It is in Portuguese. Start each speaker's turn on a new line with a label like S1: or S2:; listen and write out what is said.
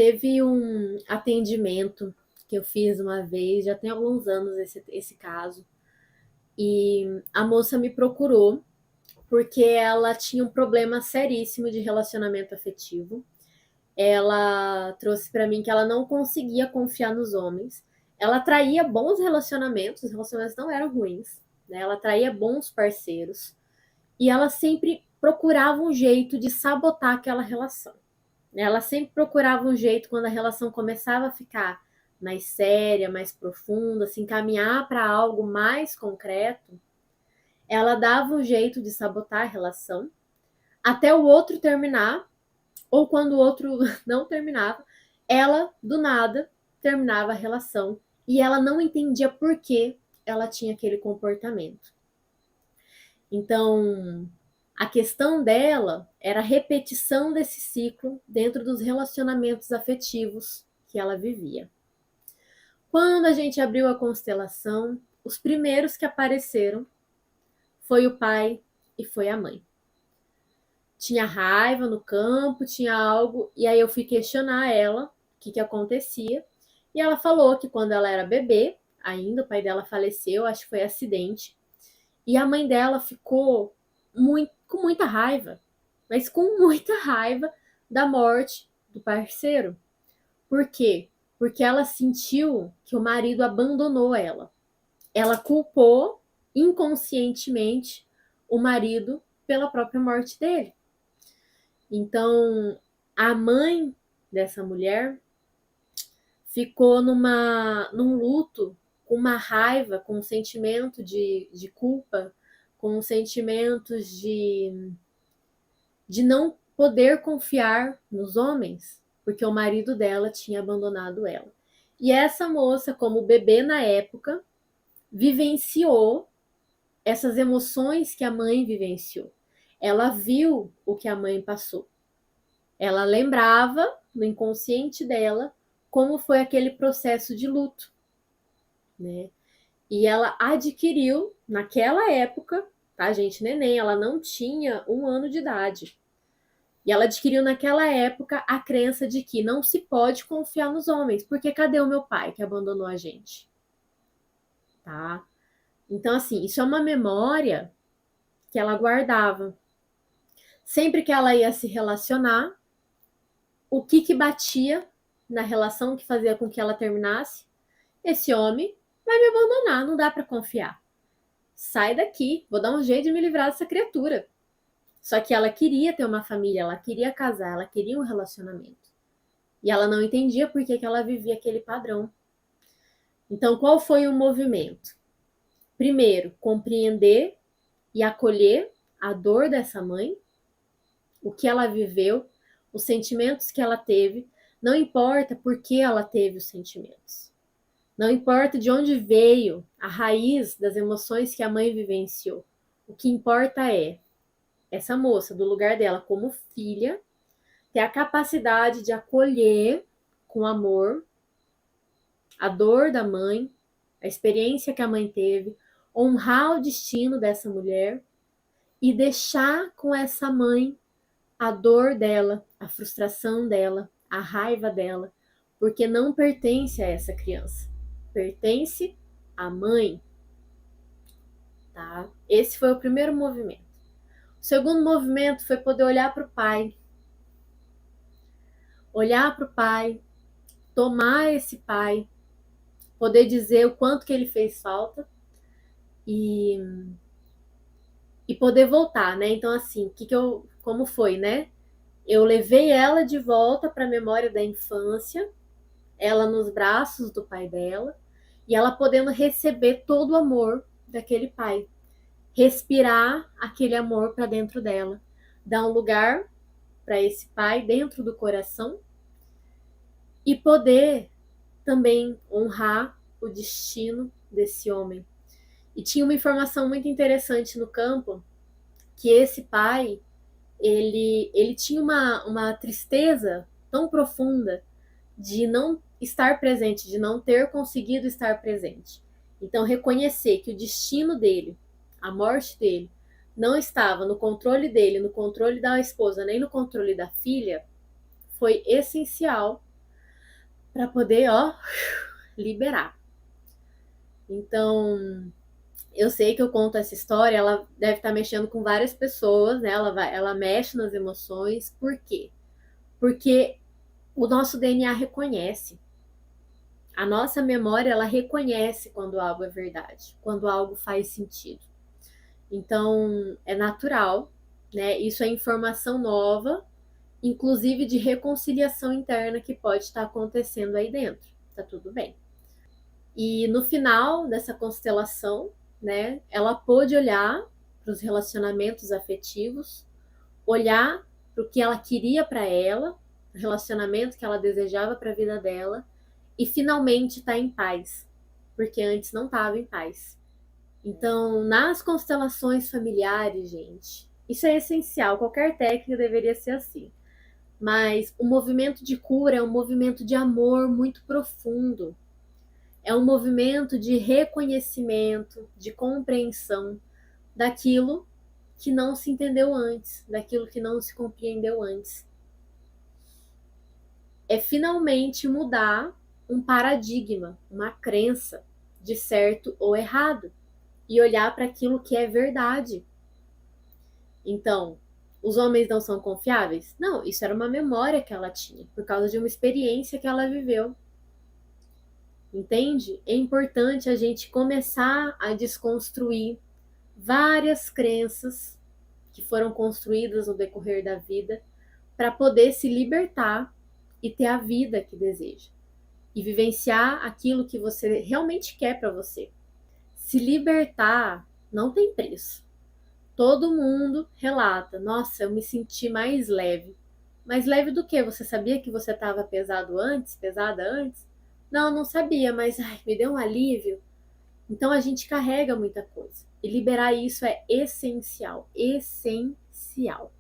S1: Teve um atendimento que eu fiz uma vez, já tem alguns anos esse caso, e a moça me procurou porque ela tinha um problema seríssimo de relacionamento afetivo. Ela trouxe para mim que ela não conseguia confiar nos homens. Ela atraía bons relacionamentos, os relacionamentos não eram ruins, né? Ela atraía bons parceiros e ela sempre procurava um jeito de sabotar aquela relação. Ela sempre procurava um jeito, quando a relação começava a ficar mais séria, mais profunda, se encaminhar para algo mais concreto, ela dava um jeito de sabotar a relação até o outro terminar, ou quando o outro não terminava, ela, do nada, terminava a relação e ela não entendia por que ela tinha aquele comportamento. Então, a questão dela era a repetição desse ciclo dentro dos relacionamentos afetivos que ela vivia. Quando a gente abriu a constelação, os primeiros que apareceram foi o pai e foi a mãe. Tinha raiva no campo, tinha algo, e aí eu fui questionar ela o que acontecia. E ela falou que quando ela era bebê, ainda o pai dela faleceu, acho que foi acidente, e a mãe dela ficou com muita raiva, mas com muita raiva da morte do parceiro. Por quê? Porque ela sentiu que o marido abandonou ela. Ela culpou inconscientemente o marido pela própria morte dele. Então, a mãe dessa mulher ficou num luto, com uma raiva, com um sentimento de culpa, com um sentimento de não poder confiar nos homens, porque o marido dela tinha abandonado ela. E essa moça, como bebê na época, vivenciou essas emoções que a mãe vivenciou. Ela viu o que a mãe passou. Ela lembrava, no inconsciente dela, como foi aquele processo de luto, né? E ela adquiriu, naquela época, tá, gente, neném, ela não tinha 1 ano de idade. E ela adquiriu naquela época a crença de que não se pode confiar nos homens, porque cadê o meu pai que abandonou a gente? Tá? Então, assim, isso é uma memória que ela guardava. Sempre que ela ia se relacionar, o que batia na relação que fazia com que ela terminasse? Esse homem vai me abandonar, não dá para confiar. Sai daqui, vou dar um jeito de me livrar dessa criatura. Só que ela queria ter uma família, ela queria casar, ela queria um relacionamento. E ela não entendia por que ela vivia aquele padrão. Então, qual foi o movimento? Primeiro, compreender e acolher a dor dessa mãe, o que ela viveu, os sentimentos que ela teve. Não importa por que ela teve os sentimentos. Não importa de onde veio a raiz das emoções que a mãe vivenciou. O que importa é essa moça, do lugar dela como filha, ter a capacidade de acolher com amor a dor da mãe, a experiência que a mãe teve, honrar o destino dessa mulher e deixar com essa mãe a dor dela, a frustração dela, a raiva dela, porque não pertence a essa criança, pertence à mãe, tá? Esse foi o primeiro movimento. O segundo movimento foi poder olhar para o pai. Olhar para o pai, tomar esse pai, poder dizer o quanto que ele fez falta e poder voltar, né? Então, assim, como foi, né? Eu levei ela de volta para a memória da infância, ela nos braços do pai dela, e ela podendo receber todo o amor daquele pai. Respirar aquele amor para dentro dela. Dar um lugar para esse pai dentro do coração e poder também honrar o destino desse homem. E tinha uma informação muito interessante no campo, que esse pai, ele tinha uma tristeza tão profunda de não estar presente, de não ter conseguido estar presente. Então, reconhecer que o destino dele, a morte dele, não estava no controle dele, no controle da esposa, nem no controle da filha, foi essencial para poder, ó, liberar. Então, eu sei que eu conto essa história, ela deve estar mexendo com várias pessoas, né? Ela mexe nas emoções. Por quê? Porque o nosso DNA reconhece. A nossa memória, ela reconhece quando algo é verdade, quando algo faz sentido. Então, é natural, né? Isso é informação nova, inclusive de reconciliação interna que pode estar acontecendo aí dentro. Tá tudo bem. E no final dessa constelação, né, ela pôde olhar para os relacionamentos afetivos, olhar para o que ela queria para ela, o relacionamento que ela desejava para a vida dela, e finalmente estar em paz, porque antes não estava em paz. Então, nas constelações familiares, gente, isso é essencial, qualquer técnica deveria ser assim. Mas o movimento de cura é um movimento de amor muito profundo. É um movimento de reconhecimento, de compreensão daquilo que não se entendeu antes, daquilo que não se compreendeu antes. É finalmente mudar um paradigma, uma crença de certo ou errado e olhar para aquilo que é verdade. Então, os homens não são confiáveis? Não, isso era uma memória que ela tinha, por causa de uma experiência que ela viveu. Entende? É importante a gente começar a desconstruir várias crenças que foram construídas no decorrer da vida para poder se libertar e ter a vida que deseja e vivenciar aquilo que você realmente quer para você. Se libertar não tem preço. Todo mundo relata: nossa, eu me senti mais leve. Mais leve do que? Você sabia que você estava pesado antes, pesada antes? Não, não sabia, mas ai, me deu um alívio. Então a gente carrega muita coisa. E liberar isso é essencial, essencial.